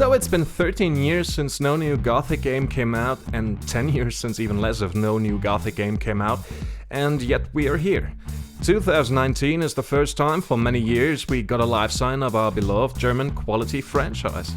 So it's been 13 years since no new Gothic game came out, and 10 years since even less of no new Gothic game came out, and yet we are here. 2019 is the first time for many years we got a live sign of our beloved German quality franchise.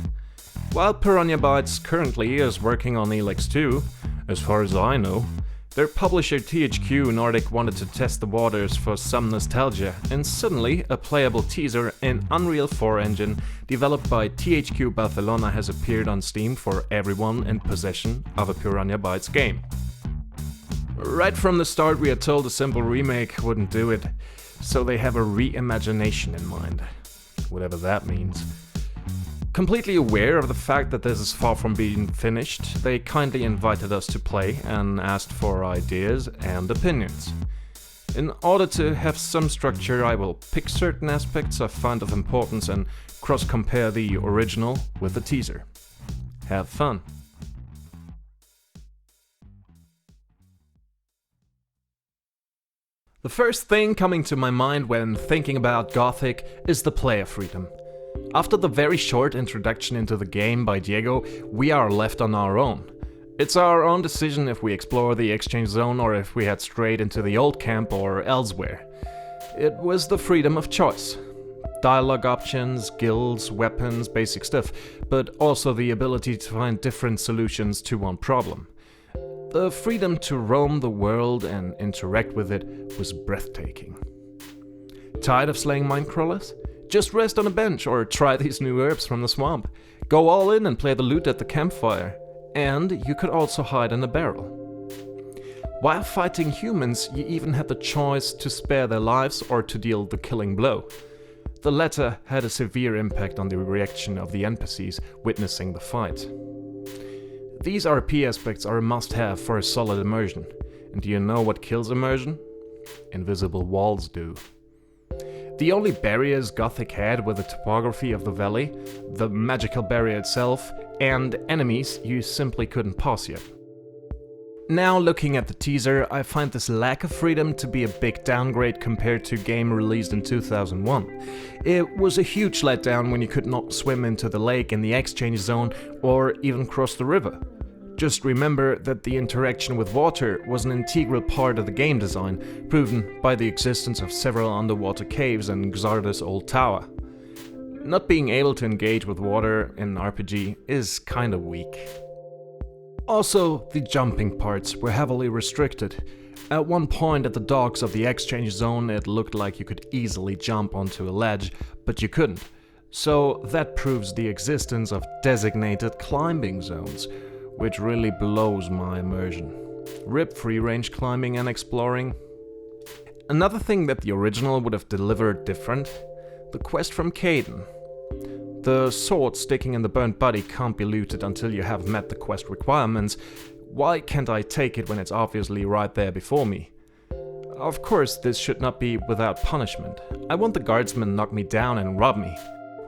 While Piranha Bytes currently is working on Elex 2, as far as I know, their publisher THQ Nordic wanted to test the waters for some nostalgia, and suddenly a playable teaser in Unreal 4 engine developed by THQ Barcelona has appeared on Steam for everyone in possession of a Piranha Bytes game. Right from the start we are told a simple remake wouldn't do it, so they have a reimagination in mind, whatever that means. Completely aware of the fact that this is far from being finished, they kindly invited us to play and asked for ideas and opinions. In order to have some structure, I will pick certain aspects I find of importance and cross-compare the original with the teaser. Have fun! The first thing coming to my mind when thinking about Gothic is the player freedom. After the very short introduction into the game by Diego, we are left on our own. It's our own decision if we explore the exchange zone or if we head straight into the old camp or elsewhere. It was the freedom of choice. Dialogue options, guilds, weapons, basic stuff, but also the ability to find different solutions to one problem. The freedom to roam the world and interact with it was breathtaking. Tired of slaying minecrawlers? Just rest on a bench or try these new herbs from the swamp. Go all in and play the lute at the campfire. And you could also hide in a barrel. While fighting humans, you even had the choice to spare their lives or to deal the killing blow. The latter had a severe impact on the reaction of the NPCs witnessing the fight. These RP aspects are a must-have for a solid immersion. And do you know what kills immersion? Invisible walls do. The only barriers Gothic had were the topography of the valley, the magical barrier itself, and enemies you simply couldn't pass yet. Now looking at the teaser, I find this lack of freedom to be a big downgrade compared to a game released in 2001. It was a huge letdown when you could not swim into the lake in the exchange zone or even cross the river. Just remember that the interaction with water was an integral part of the game design, proven by the existence of several underwater caves and Xarda's old tower. Not being able to engage with water in an RPG is kinda weak. Also, the jumping parts were heavily restricted. At one point at the docks of the exchange zone it looked like you could easily jump onto a ledge, but you couldn't. So that proves the existence of designated climbing zones, which really blows my immersion. RIP free-range climbing and exploring. Another thing that the original would have delivered different, the quest from Caden. The sword sticking in the burnt body can't be looted until you have met the quest requirements. Why can't I take it when it's obviously right there before me? Of course, this should not be without punishment. I want the guardsman knock me down and rob me.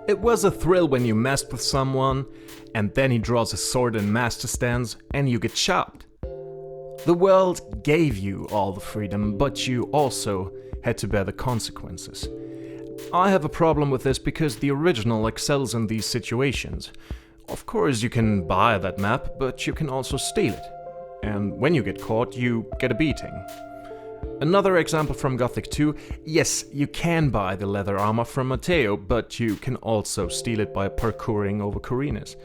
It was a thrill when you messed with someone, and then he draws his sword in master stance, and you get chopped. The world gave you all the freedom, but you also had to bear the consequences. I have a problem with this because the original excels in these situations. Of course you can buy that map, but you can also steal it. And when you get caught, you get a beating. Another example from Gothic 2, yes, you can buy the leather armor from Matteo, but you can also steal it by parkouring over Corinas.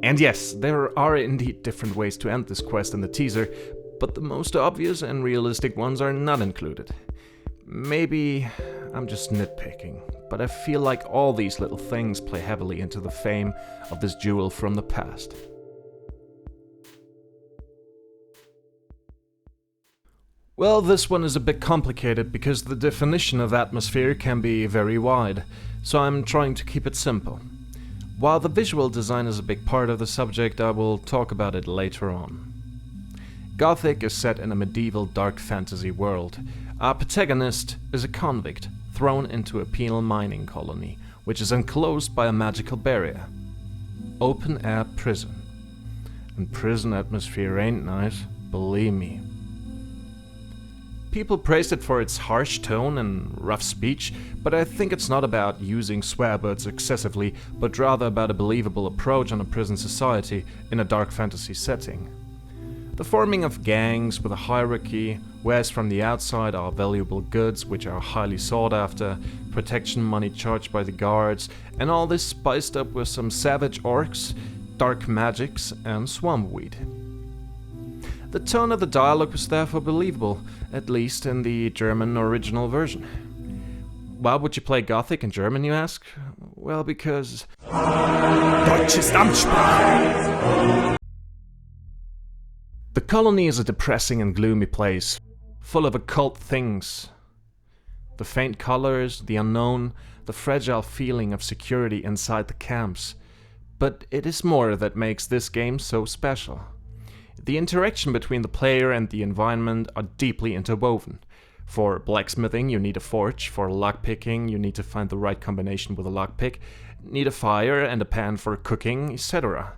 And yes, there are indeed different ways to end this quest in the teaser, but the most obvious and realistic ones are not included. Maybe I'm just nitpicking, but I feel like all these little things play heavily into the fame of this jewel from the past. Well, this one is a bit complicated because the definition of atmosphere can be very wide, so I'm trying to keep it simple. While the visual design is a big part of the subject, I will talk about it later on. Gothic is set in a medieval dark fantasy world. Our protagonist is a convict thrown into a penal mining colony, which is enclosed by a magical barrier. Open air prison. And prison atmosphere ain't nice, believe me. People praised it for its harsh tone and rough speech, but I think it's not about using swear words excessively, but rather about a believable approach on a prison society in a dark fantasy setting. The forming of gangs with a hierarchy, whereas from the outside are valuable goods which are highly sought after, protection money charged by the guards, and all this spiced up with some savage orcs, dark magics, and swampweed. The tone of the dialogue was therefore believable, at least in the German original version. Why would you play Gothic in German, you ask? Well, because Deutsch ist Amtssprache. The colony is a depressing and gloomy place, full of occult things. The faint colors, the unknown, the fragile feeling of security inside the camps. But it is more that makes this game so special. The interaction between the player and the environment are deeply interwoven. For blacksmithing, you need a forge. For lockpicking, you need to find the right combination with a lockpick, need a fire and a pan for cooking, etc.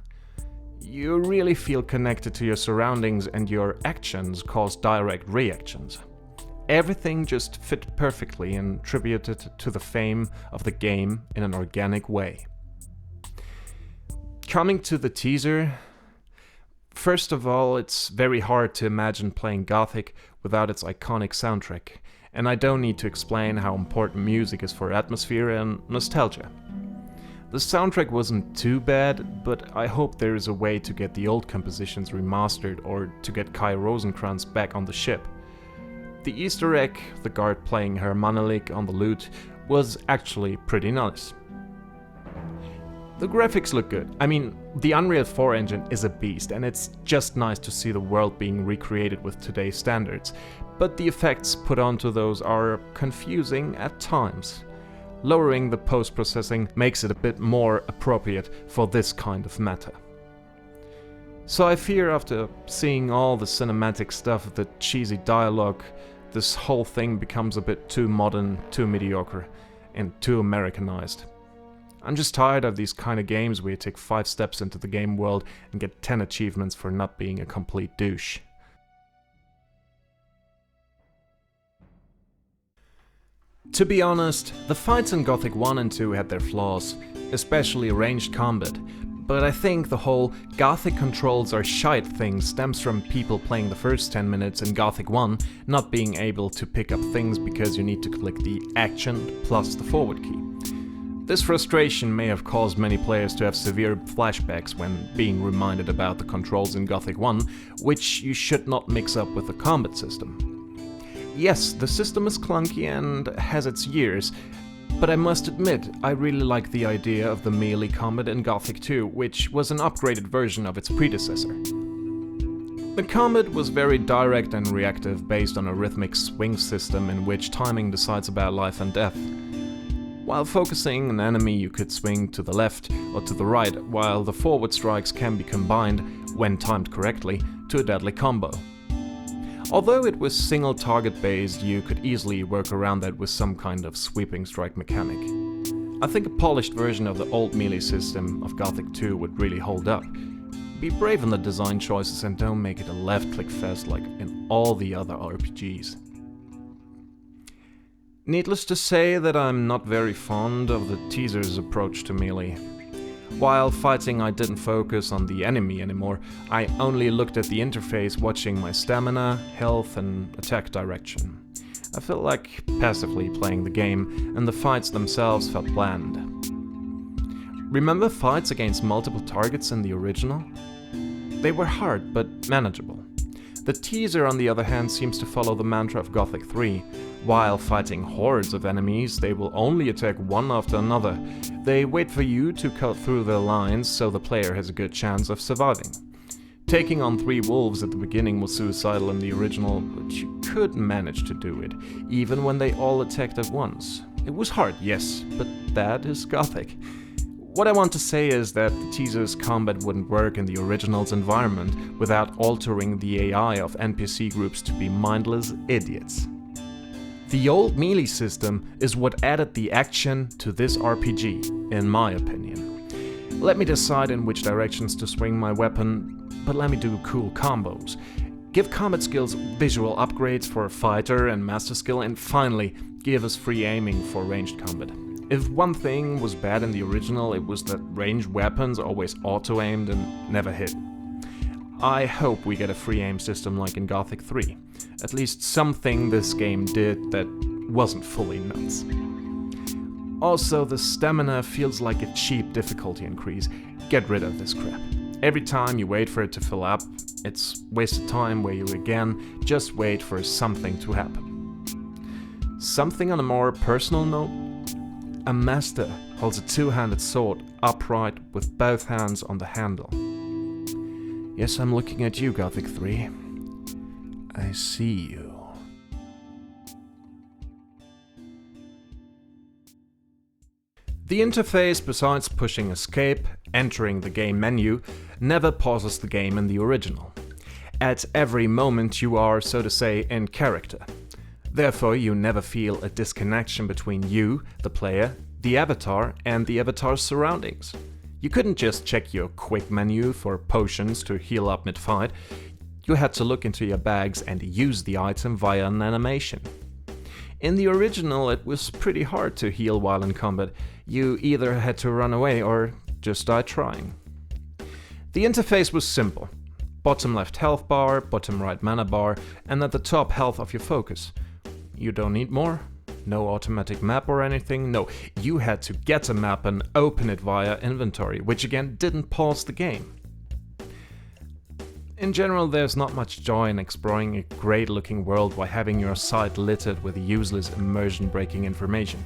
You really feel connected to your surroundings, and your actions cause direct reactions. Everything just fit perfectly and attributed to the fame of the game in an organic way. Coming to the teaser, first of all, it's very hard to imagine playing Gothic without its iconic soundtrack, and I don't need to explain how important music is for atmosphere and nostalgia. The soundtrack wasn't too bad, but I hope there is a way to get the old compositions remastered or to get Kai Rosenkrantz back on the ship. The Easter egg, the guard playing harmonica on the lute, was actually pretty nice. The graphics look good. I mean, the Unreal 4 engine is a beast, and it's just nice to see the world being recreated with today's standards, but the effects put onto those are confusing at times. Lowering the post-processing makes it a bit more appropriate for this kind of matter. So I fear after seeing all the cinematic stuff, the cheesy dialogue, this whole thing becomes a bit too modern, too mediocre, and too Americanized. I'm just tired of these kind of games where you take 5 steps into the game world and get 10 achievements for not being a complete douche. To be honest, the fights in Gothic 1 and 2 had their flaws, especially ranged combat, but I think the whole Gothic controls are shite thing stems from people playing the first 10 minutes in Gothic 1 not being able to pick up things because you need to click the action plus the forward key. This frustration may have caused many players to have severe flashbacks when being reminded about the controls in Gothic 1, which you should not mix up with the combat system. Yes, the system is clunky and has its years, but I must admit, I really like the idea of the melee combat in Gothic 2, which was an upgraded version of its predecessor. The combat was very direct and reactive, based on a rhythmic swing system in which timing decides about life and death. While focusing an enemy, you could swing to the left or to the right, while the forward strikes can be combined, when timed correctly, to a deadly combo. Although it was single target based, you could easily work around that with some kind of sweeping strike mechanic. I think a polished version of the old melee system of Gothic 2 would really hold up. Be brave in the design choices and don't make it a left-click fest like in all the other RPGs. Needless to say that I'm not very fond of the teaser's approach to melee. While fighting, I didn't focus on the enemy anymore, I only looked at the interface, watching my stamina, health and attack direction. I felt like passively playing the game, and the fights themselves felt bland. Remember fights against multiple targets in the original? They were hard, but manageable. The teaser, on the other hand, seems to follow the mantra of Gothic 3. While fighting hordes of enemies, they will only attack one after another. They wait for you to cut through their lines, so the player has a good chance of surviving. Taking on 3 wolves at the beginning was suicidal in the original, but you could manage to do it, even when they all attacked at once. It was hard, yes, but that is Gothic. What I want to say is that the teaser's combat wouldn't work in the original's environment without altering the AI of NPC groups to be mindless idiots. The old melee system is what added the action to this RPG, in my opinion. Let me decide in which directions to swing my weapon, but let me do cool combos. give combat skills visual upgrades for fighter and master skill, and finally, give us free aiming for ranged combat. If one thing was bad in the original, it was that ranged weapons always auto-aimed and never hit. I hope we get a free aim system like in Gothic 3. At least something this game did that wasn't fully nuts. Also, the stamina feels like a cheap difficulty increase. Get rid of this crap. Every time you wait for it to fill up, it's wasted time where you again just wait for something to happen. Something on a more personal note? A master holds a two-handed sword upright with both hands on the handle. Yes, I'm looking at you, Gothic 3. I see you. The interface, besides pushing escape, entering the game menu, never pauses the game in the original. At every moment you are, so to say, in character. Therefore, you never feel a disconnection between you, the player, the avatar, and the avatar's surroundings. You couldn't just check your quick menu for potions to heal up mid-fight. You had to look into your bags and use the item via an animation. In the original, it was pretty hard to heal while in combat. You either had to run away or just die trying. The interface was simple. Bottom left health bar, bottom right mana bar, and at the top health of your focus. You don't need more. No automatic map or anything. No, you had to get a map and open it via inventory, which again didn't pause the game. In general, there's not much joy in exploring a great-looking world while having your sight littered with useless immersion-breaking information.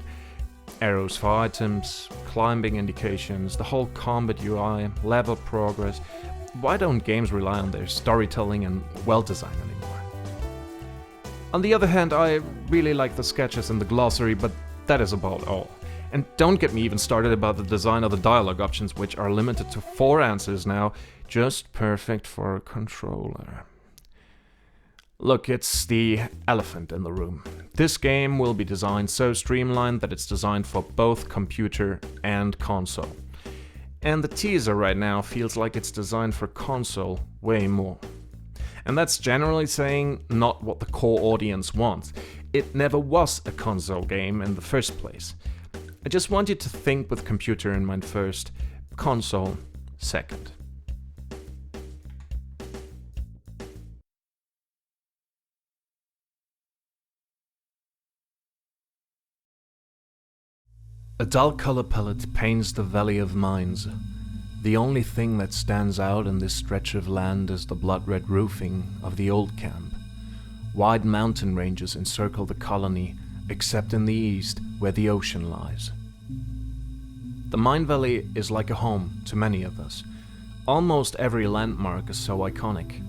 Arrows for items, climbing indications, the whole combat UI, level progress. Why don't games rely on their storytelling and world design anymore? On the other hand, I really like the sketches and the glossary, but that is about all. And don't get me even started about the design of the dialogue options, which are limited to 4 answers now, just perfect for a controller. Look, it's the elephant in the room. This game will be designed so streamlined that it's designed for both computer and console. And the teaser right now feels like it's designed for console way more. And that's generally saying not what the core audience wants. It never was a console game in the first place. I just want you to think with computer in mind first, console second. A dull color palette paints the Valley of Mines. The only thing that stands out in this stretch of land is the blood-red roofing of the old camp. Wide mountain ranges encircle the colony, except in the east where the ocean lies. The Mine Valley is like a home to many of us. Almost every landmark is so iconic.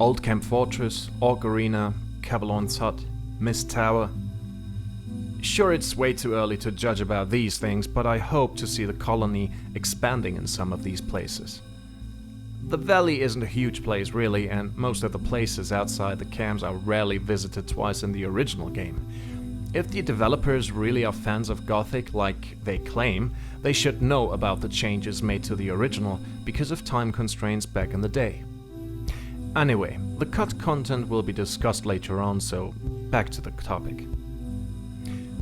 Old Camp Fortress, Orc Arena, Cavalon's Hut, Mist Tower. Sure, it's way too early to judge about these things, but I hope to see the colony expanding in some of these places. The valley isn't a huge place really, and most of the places outside the camps are rarely visited twice in the original game. If the developers really are fans of Gothic like they claim, they should know about the changes made to the original because of time constraints back in the day. Anyway, the cut content will be discussed later on, so back to the topic.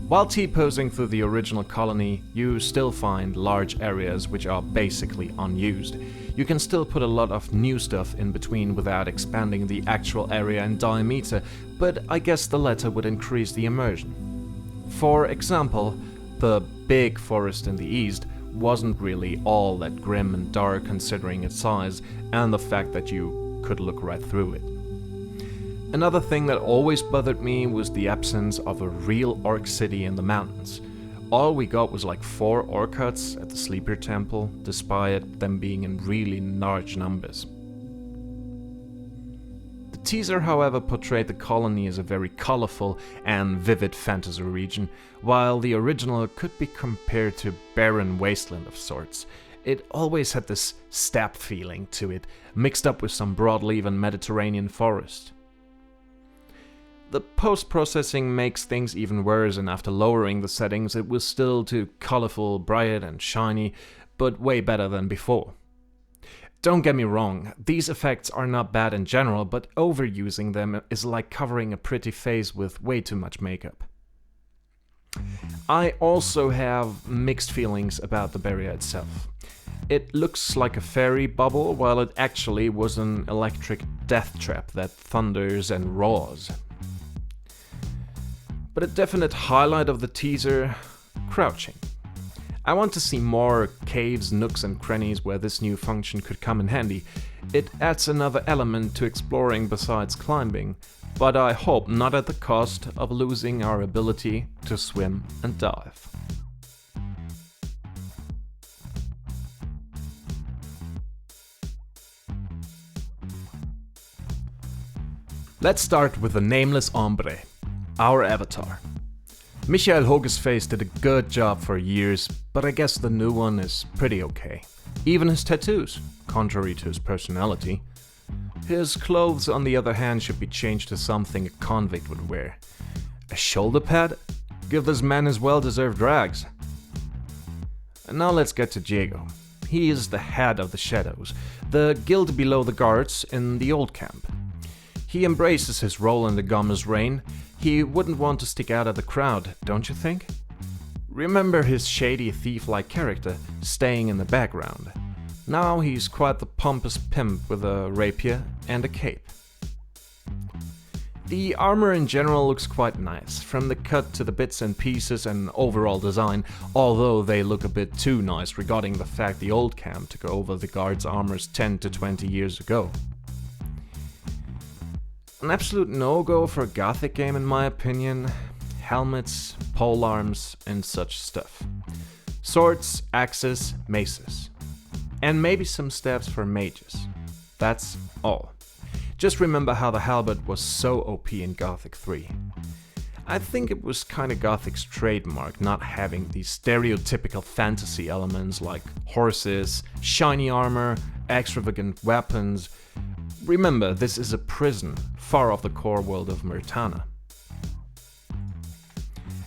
While T-posing through the original colony, you still find large areas which are basically unused. You can still put a lot of new stuff in between without expanding the actual area in diameter, but I guess the latter would increase the immersion. For example, the big forest in the east wasn't really all that grim and dark considering its size and the fact that you could look right through it. Another thing that always bothered me was the absence of a real orc city in the mountains. All we got was like 4 orc huts at the Sleeper Temple, despite them being in really large numbers. The teaser, however, portrayed the colony as a very colorful and vivid fantasy region, while the original could be compared to barren wasteland of sorts. It always had this steppe feeling to it, mixed up with some broadleaf and Mediterranean forest. The post-processing makes things even worse, and after lowering the settings it was still too colorful, bright and shiny, but way better than before. Don't get me wrong, these effects are not bad in general, but overusing them is like covering a pretty face with way too much makeup. I also have mixed feelings about the barrier itself. It looks like a fairy bubble, while it actually was an electric death trap that thunders and roars. But a definite highlight of the teaser: crouching. I want to see more caves, nooks and crannies where this new function could come in handy. It adds another element to exploring besides climbing, but I hope not at the cost of losing our ability to swim and dive. Let's start with the nameless hombre, our avatar. Michael Hoge's face did a good job for years, but I guess the new one is pretty okay. Even his tattoos, contrary to his personality. His clothes, on the other hand, should be changed to something a convict would wear. A shoulder pad? Give this man his well-deserved rags. And now let's get to Diego. He is the head of the Shadows, the guild below the guards in the old camp. He embraces his role in the Gomez reign. He wouldn't want to stick out of the crowd, don't you think? Remember his shady thief-like character, staying in the background. Now he's quite the pompous pimp with a rapier and a cape. The armor in general looks quite nice, from the cut to the bits and pieces and overall design, although they look a bit too nice regarding the fact the old camp took over the guards' armors 10 to 20 years ago. An absolute no-go for a Gothic game in my opinion. Helmets, polearms and such stuff. Swords, axes, maces. And maybe some staves for mages. That's all. Just remember how the halberd was so OP in Gothic 3. I think it was kinda Gothic's trademark, not having these stereotypical fantasy elements like horses, shiny armor, extravagant weapons. Remember, this is a prison, far off the core world of Myrtana.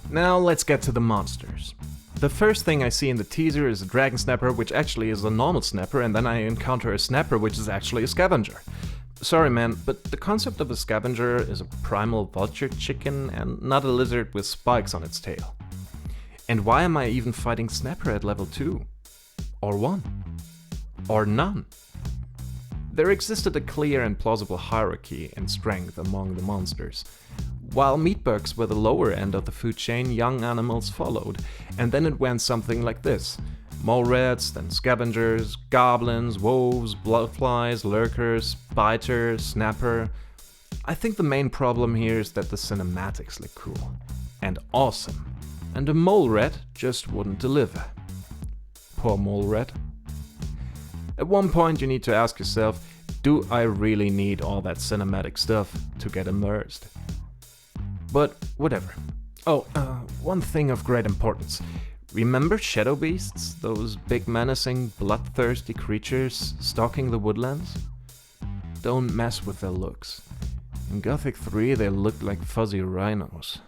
Now let's get to the monsters. The first thing I see in the teaser is a dragon snapper, which actually is a normal snapper, and then I encounter a snapper, which is actually a scavenger. Sorry man, but the concept of a scavenger is a primal vulture chicken and not a lizard with spikes on its tail. And why am I even fighting snapper at level 2? Or 1? Or none? There existed a clear and plausible hierarchy in strength among the monsters. While meatbugs were the lower end of the food chain, young animals followed, and then it went something like this. Mole rats, then scavengers, goblins, wolves, bloodflies, lurkers, biter, snapper. I think the main problem here is that the cinematics look cool and awesome, and the mole rat just wouldn't deliver. Poor mole rat. At one point you need to ask yourself, do I really need all that cinematic stuff to get immersed? But whatever. Oh, one thing of great importance. Remember shadow beasts? Those big menacing, bloodthirsty creatures stalking the woodlands? Don't mess with their looks. In Gothic 3 they looked like fuzzy rhinos.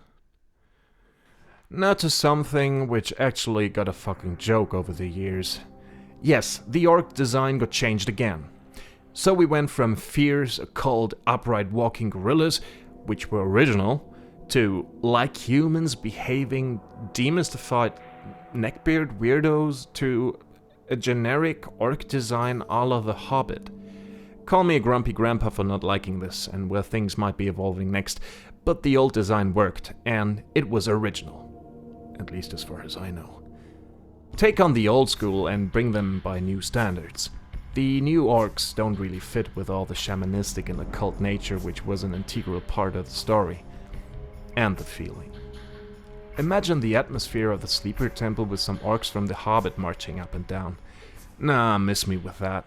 Now to something which actually got a fucking joke over the years. Yes, the orc design got changed again. So we went from fierce, cold, upright walking gorillas, which were original, to like humans behaving demystified neckbeard weirdos, to a generic orc design a la The Hobbit. Call me a grumpy grandpa for not liking this and where things might be evolving next, but the old design worked, and it was original. At least as far as I know. Take on the old school and bring them by new standards. The new orcs don't really fit with all the shamanistic and occult nature which was an integral part of the story. And the feeling. Imagine the atmosphere of the Sleeper Temple with some orcs from The Hobbit marching up and down. Nah, miss me with that.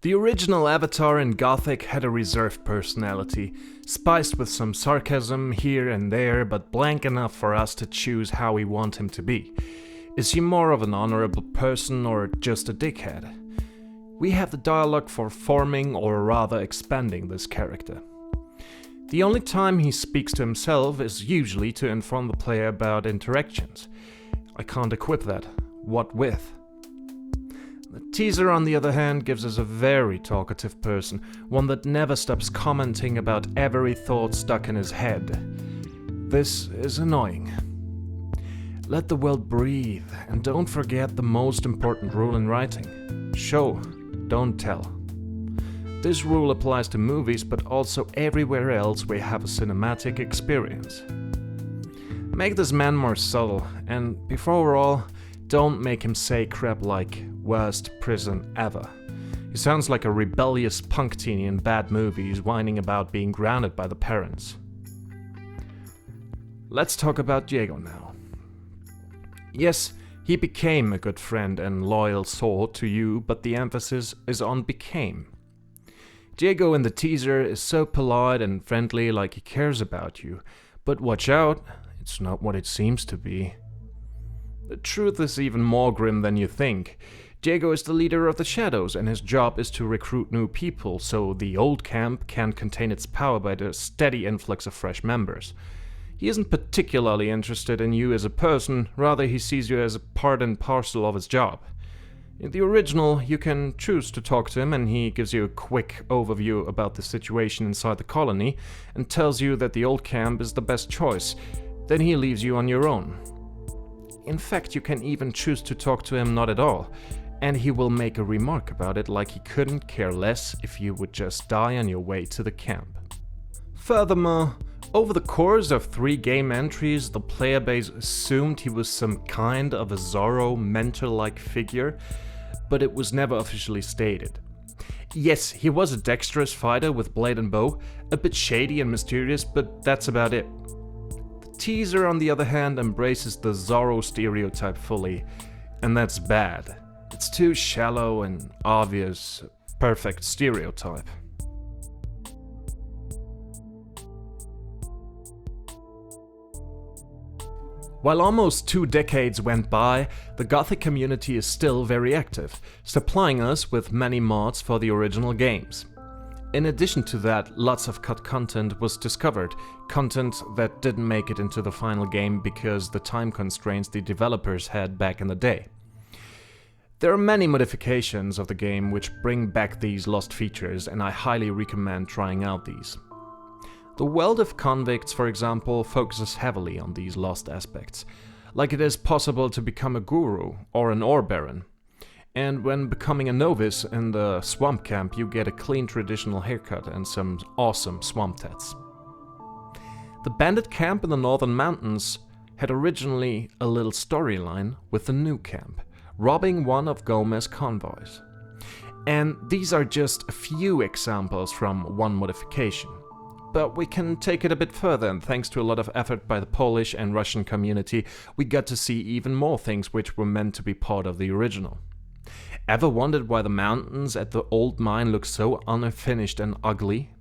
The original Avatar in Gothic had a reserved personality, spiced with some sarcasm here and there, but blank enough for us to choose how we want him to be. Is he more of an honorable person or just a dickhead? We have the dialogue for forming or rather expanding this character. The only time he speaks to himself is usually to inform the player about interactions. I can't equip that. What with? The teaser, on the other hand, gives us a very talkative person, one that never stops commenting about every thought stuck in his head. This is annoying. Let the world breathe, and don't forget the most important rule in writing. Show, don't tell. This rule applies to movies, but also everywhere else where you have a cinematic experience. Make this man more subtle, and before all, don't make him say crap like worst prison ever. He sounds like a rebellious punk teenie in bad movies whining about being grounded by the parents. Let's talk about Diego now. Yes, he became a good friend and loyal soul to you, but the emphasis is on became. Diego in the teaser is so polite and friendly, like he cares about you, but watch out, it's not what it seems to be. The truth is even more grim than you think. Diego is the leader of the Shadows, and his job is to recruit new people, so the old camp can contain its power by the steady influx of fresh members. He isn't particularly interested in you as a person, rather he sees you as a part and parcel of his job. In the original, you can choose to talk to him, and he gives you a quick overview about the situation inside the colony, and tells you that the old camp is the best choice. Then he leaves you on your own. In fact, you can even choose to talk to him not at all, and he will make a remark about it like he couldn't care less if you would just die on your way to the camp. Furthermore, over the course of 3 game entries, the player base assumed he was some kind of a Zorro mentor-like figure, but it was never officially stated. Yes, he was a dexterous fighter with blade and bow, a bit shady and mysterious, but that's about it. The teaser, on the other hand, embraces the Zorro stereotype fully, and that's bad. It's too shallow and obvious, perfect stereotype. While almost 2 decades went by, the Gothic community is still very active, supplying us with many mods for the original games. In addition to that, lots of cut content was discovered, content that didn't make it into the final game because the time constraints the developers had back in the day. There are many modifications of the game which bring back these lost features, and I highly recommend trying out these. The World of Convicts, for example, focuses heavily on these lost aspects, like it is possible to become a guru or an ore baron. And when becoming a novice in the swamp camp, you get a clean traditional haircut and some awesome swamp tats. The bandit camp in the northern mountains had originally a little storyline with the new camp, robbing one of Gomez's convoys. And these are just a few examples from one modification. But we can take it a bit further, and thanks to a lot of effort by the Polish and Russian community, we got to see even more things which were meant to be part of the original. Ever wondered why the mountains at the old mine look so unfinished and ugly?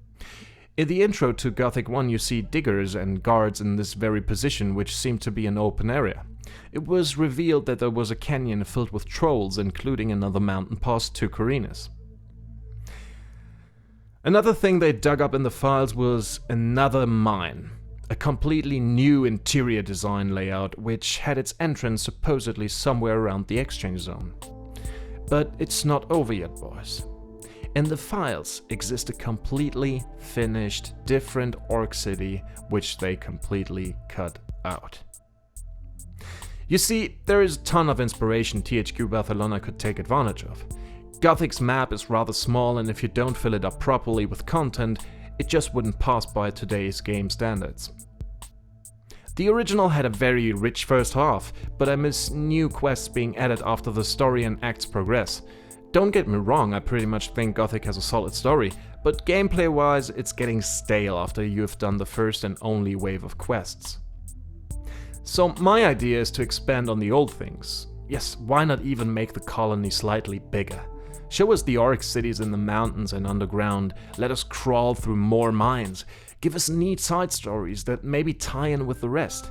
In the intro to Gothic 1 you see diggers and guards in this very position, which seemed to be an open area. It was revealed that there was a canyon filled with trolls, including another mountain pass to Corinas. Another thing they dug up in the files was another mine, a completely new interior design layout which had its entrance supposedly somewhere around the exchange zone. But it's not over yet, boys. In the files exists a completely finished, different orc city which they completely cut out. You see, there is a ton of inspiration THQ Barcelona could take advantage of. Gothic's map is rather small, and if you don't fill it up properly with content, it just wouldn't pass by today's game standards. The original had a very rich first half, but I miss new quests being added after the story and acts progress. Don't get me wrong, I pretty much think Gothic has a solid story, but gameplay-wise it's getting stale after you've done the first and only wave of quests. So my idea is to expand on the old things. Yes, why not even make the colony slightly bigger? Show us the orc cities in the mountains and underground, let us crawl through more mines, give us neat side stories that maybe tie in with the rest.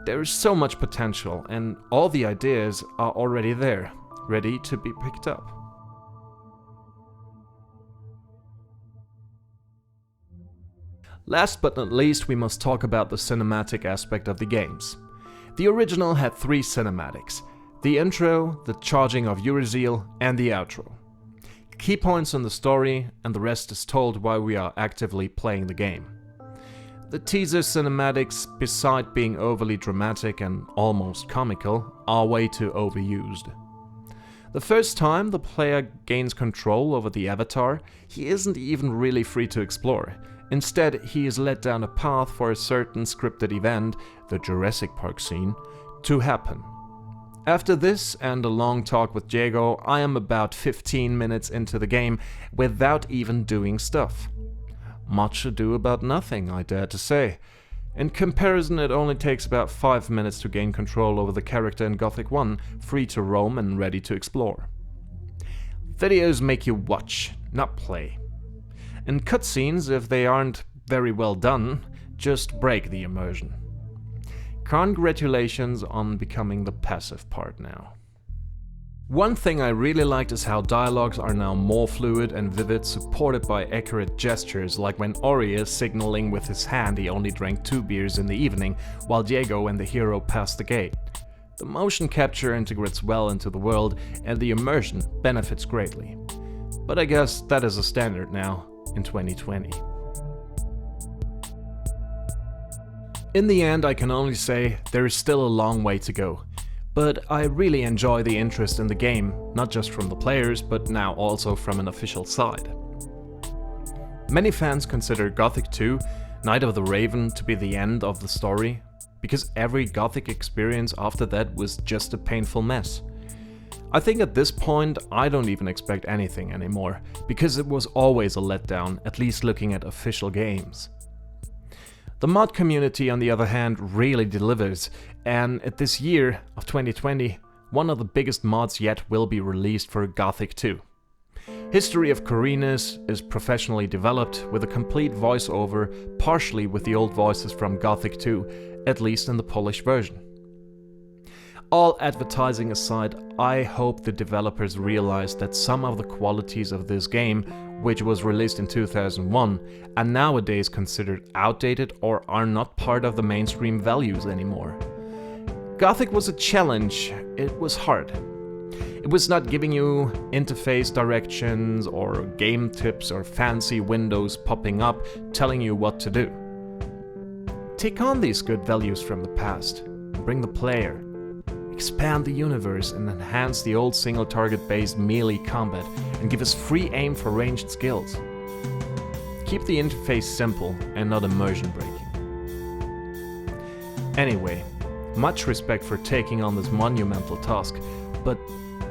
There is so much potential, and all the ideas are already there, ready to be picked up. Last but not least, we must talk about the cinematic aspect of the games. The original had 3 cinematics: the intro, the charging of Urizel, and the outro. Key points in the story, and the rest is told while we are actively playing the game. The teaser cinematics, beside being overly dramatic and almost comical, are way too overused. The first time the player gains control over the avatar, he isn't even really free to explore. Instead, he is led down a path for a certain scripted event, the Jurassic Park scene, to happen. After this and a long talk with Diego, I am about 15 minutes into the game without even doing stuff. Much ado about nothing, I dare to say. In comparison, it only takes about 5 minutes to gain control over the character in Gothic 1, free to roam and ready to explore. Videos make you watch, not play. And cutscenes, if they aren't very well done, just break the immersion. Congratulations on becoming the passive part now. One thing I really liked is how dialogues are now more fluid and vivid, supported by accurate gestures, like when Ori is signaling with his hand he only drank 2 beers in the evening, while Diego and the hero pass the gate. The motion capture integrates well into the world, and the immersion benefits greatly. But I guess that is a standard now, in 2020. In the end, I can only say there is still a long way to go. But I really enjoy the interest in the game, not just from the players, but now also from an official side. Many fans consider Gothic 2, Night of the Raven, to be the end of the story, because every Gothic experience after that was just a painful mess. I think at this point I don't even expect anything anymore, because it was always a letdown, at least looking at official games. The mod community, on the other hand, really delivers, and at this year of 2020, one of the biggest mods yet will be released for Gothic 2. History of Corinus is professionally developed with a complete voiceover, partially with the old voices from Gothic 2, at least in the Polish version. All advertising aside, I hope the developers realize that some of the qualities of this game, which was released in 2001, are nowadays considered outdated or are not part of the mainstream values anymore. Gothic was a challenge, it was hard. It was not giving you interface directions or game tips or fancy windows popping up telling you what to do. Take on these good values from the past, bring the player, expand the universe and enhance the old single target based melee combat and give us free aim for ranged skills. Keep the interface simple and not immersion breaking. Anyway, much respect for taking on this monumental task, but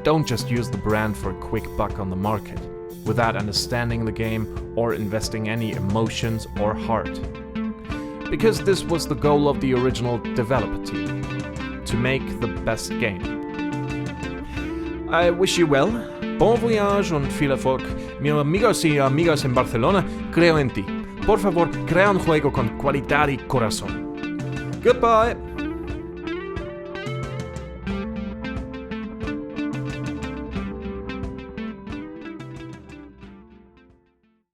don't just use the brand for a quick buck on the market, without understanding the game or investing any emotions or heart. Because this was the goal of the original developer team, to make the best game. I wish you well, bon voyage and viel erfolg. Mis amigos y amigas en Barcelona, creo en ti. Por favor, crea un juego con cualidad y corazón. Goodbye!